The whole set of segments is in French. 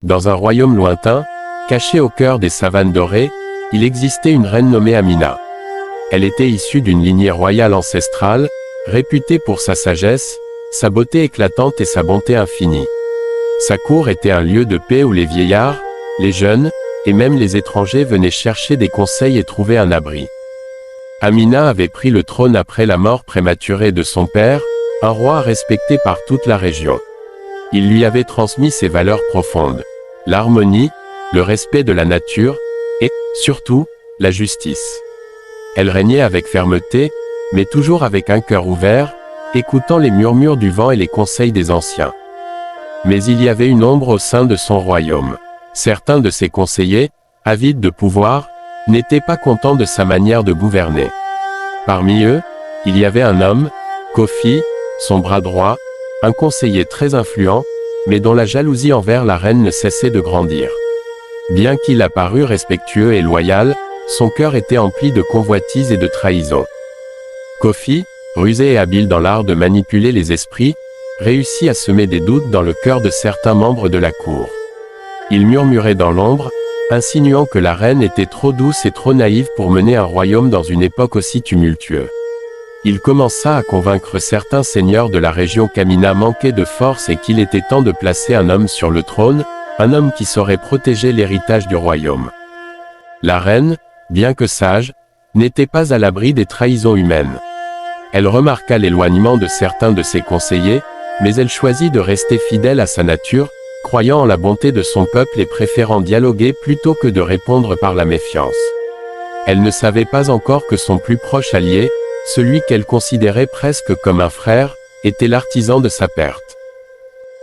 Dans un royaume lointain, caché au cœur des savanes dorées, il existait une reine nommée Amina. Elle était issue d'une lignée royale ancestrale, réputée pour sa sagesse, sa beauté éclatante et sa bonté infinie. Sa cour était un lieu de paix où les vieillards, les jeunes, et même les étrangers venaient chercher des conseils et trouver un abri. Amina avait pris le trône après la mort prématurée de son père, un roi respecté par toute la région. Il lui avait transmis ses valeurs profondes, l'harmonie, le respect de la nature, et, surtout, la justice. Elle régnait avec fermeté, mais toujours avec un cœur ouvert, écoutant les murmures du vent et les conseils des anciens. Mais il y avait une ombre au sein de son royaume. Certains de ses conseillers, avides de pouvoir, n'étaient pas contents de sa manière de gouverner. Parmi eux, il y avait un homme, Kofi, son bras droit, un conseiller très influent, mais dont la jalousie envers la reine ne cessait de grandir. Bien qu'il apparût respectueux et loyal, son cœur était empli de convoitises et de trahison. Kofi, rusé et habile dans l'art de manipuler les esprits, réussit à semer des doutes dans le cœur de certains membres de la cour. Il murmurait dans l'ombre, insinuant que la reine était trop douce et trop naïve pour mener un royaume dans une époque aussi tumultueuse. Il commença à convaincre certains seigneurs de la région qu'Amina manquait de force et qu'il était temps de placer un homme sur le trône, un homme qui saurait protéger l'héritage du royaume. La reine, bien que sage, n'était pas à l'abri des trahisons humaines. Elle remarqua l'éloignement de certains de ses conseillers, mais elle choisit de rester fidèle à sa nature, croyant en la bonté de son peuple et préférant dialoguer plutôt que de répondre par la méfiance. Elle ne savait pas encore que son plus proche allié, celui qu'elle considérait presque comme un frère, était l'artisan de sa perte.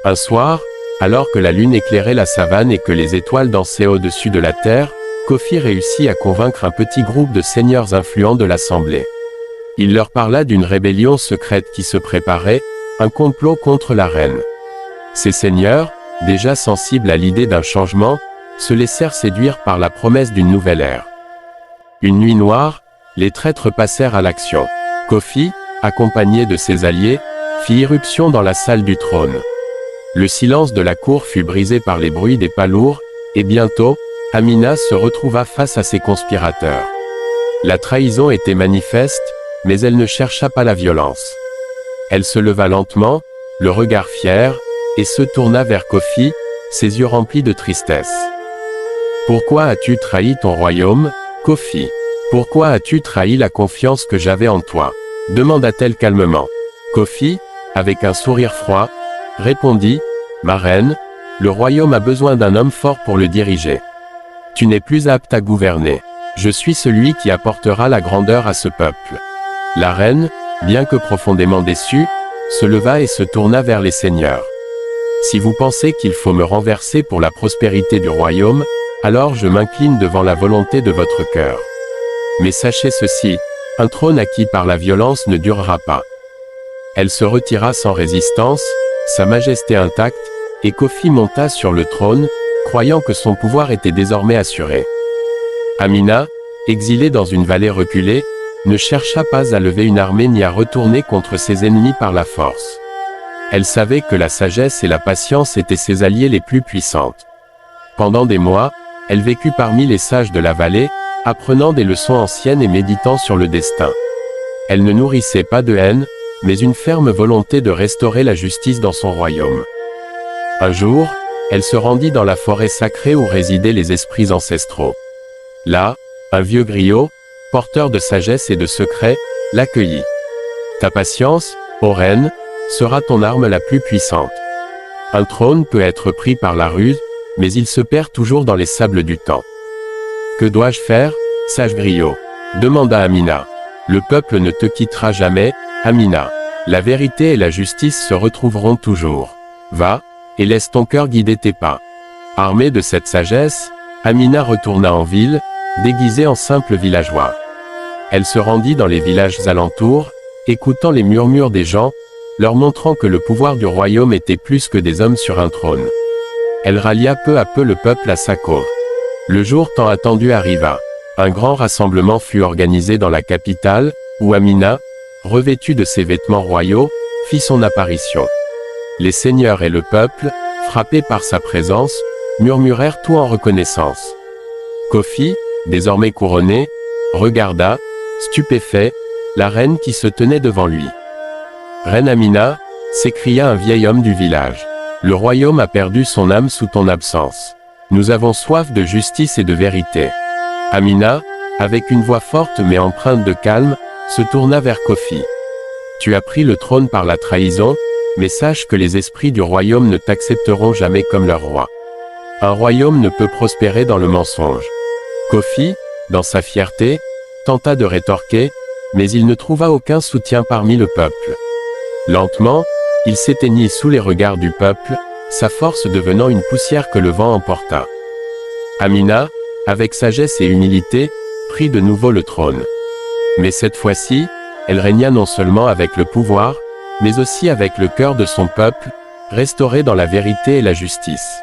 Un soir, alors que la lune éclairait la savane et que les étoiles dansaient au-dessus de la terre, Kofi réussit à convaincre un petit groupe de seigneurs influents de l'assemblée. Il leur parla d'une rébellion secrète qui se préparait, un complot contre la reine. Ces seigneurs, déjà sensibles à l'idée d'un changement, se laissèrent séduire par la promesse d'une nouvelle ère. Une nuit noire, les traîtres passèrent à l'action. Kofi, accompagné de ses alliés, fit irruption dans la salle du trône. Le silence de la cour fut brisé par les bruits des pas lourds, et bientôt, Amina se retrouva face à ses conspirateurs. La trahison était manifeste, mais elle ne chercha pas la violence. Elle se leva lentement, le regard fier, et se tourna vers Kofi, ses yeux remplis de tristesse. « Pourquoi as-tu trahi ton royaume, Kofi ? Pourquoi as-tu trahi la confiance que j'avais en toi ?» demanda-t-elle calmement. Kofi, avec un sourire froid, répondit, « Ma reine, le royaume a besoin d'un homme fort pour le diriger. Tu n'es plus apte à gouverner. Je suis celui qui apportera la grandeur à ce peuple. » La reine, bien que profondément déçue, se leva et se tourna vers les seigneurs. « Si vous pensez qu'il faut me renverser pour la prospérité du royaume, alors je m'incline devant la volonté de votre cœur. Mais sachez ceci, un trône acquis par la violence ne durera pas. » Elle se retira sans résistance, sa majesté intacte, et Kofi monta sur le trône, croyant que son pouvoir était désormais assuré. Amina, exilée dans une vallée reculée, ne chercha pas à lever une armée ni à retourner contre ses ennemis par la force. Elle savait que la sagesse et la patience étaient ses alliés les plus puissantes. Pendant des mois, elle vécut parmi les sages de la vallée, apprenant des leçons anciennes et méditant sur le destin. Elle ne nourrissait pas de haine, mais une ferme volonté de restaurer la justice dans son royaume. Un jour, elle se rendit dans la forêt sacrée où résidaient les esprits ancestraux. Là, un vieux griot, porteur de sagesse et de secrets, l'accueillit. « Ta patience, ô reine, sera ton arme la plus puissante. Un trône peut être pris par la ruse, mais il se perd toujours dans les sables du temps. » « Que dois-je faire, sage griot ?» demanda Amina. « Le peuple ne te quittera jamais, Amina. La vérité et la justice se retrouveront toujours. Va, et laisse ton cœur guider tes pas. » Armée de cette sagesse, Amina retourna en ville, déguisée en simple villageois. Elle se rendit dans les villages alentours, écoutant les murmures des gens, leur montrant que le pouvoir du royaume était plus que des hommes sur un trône. Elle rallia peu à peu le peuple à sa cause. Le jour tant attendu arriva. Un grand rassemblement fut organisé dans la capitale, où Amina, revêtue de ses vêtements royaux, fit son apparition. Les seigneurs et le peuple, frappés par sa présence, murmurèrent tout en reconnaissance. Kofi, désormais couronné, regarda, stupéfait, la reine qui se tenait devant lui. « Reine Amina » s'écria un vieil homme du village. « Le royaume a perdu son âme sous ton absence. Nous avons soif de justice et de vérité. » Amina, avec une voix forte mais empreinte de calme, se tourna vers Kofi. « Tu as pris le trône par la trahison, mais sache que les esprits du royaume ne t'accepteront jamais comme leur roi. Un royaume ne peut prospérer dans le mensonge. » Kofi, dans sa fierté, tenta de rétorquer, mais il ne trouva aucun soutien parmi le peuple. Lentement, il s'éteignit sous les regards du peuple, sa force devenant une poussière que le vent emporta. Amina, avec sagesse et humilité, prit de nouveau le trône. Mais cette fois-ci, elle régna non seulement avec le pouvoir, mais aussi avec le cœur de son peuple, restauré dans la vérité et la justice.